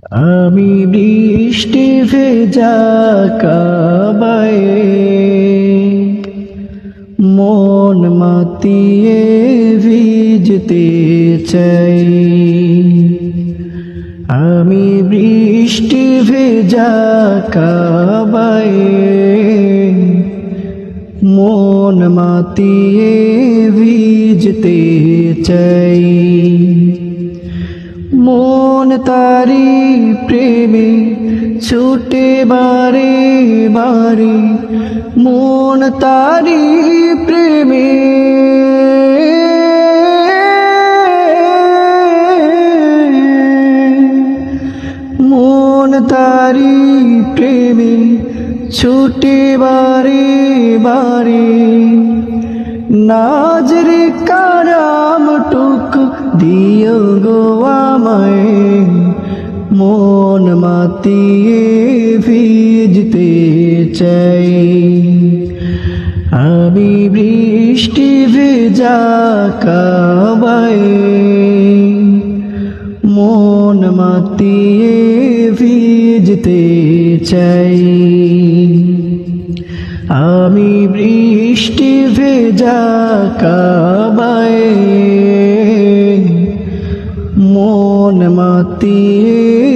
আমি বৃষ্টি ভেজা কাবায় মন মাতিয়ে ভিজতে চাই। আমি বৃষ্টি ভেজা কাবায় মন মাতিয়ে ভিজতে চাই। মন তারি প্রেমে ছুটে বারে বারে, মন তারি প্রেমে মন তারি প্রেমে ছুটে বারে বারে। নাজরে কারাম টুক দিও গো আমায়, মন মাতিয়ে ভিজতে চাই। আমি বৃষ্টি ভেজা কাবায় মন মাতিয়ে ভিজতে চাই। আমি বৃষ্টি ভেজা কাবায় মন মাতিয়ে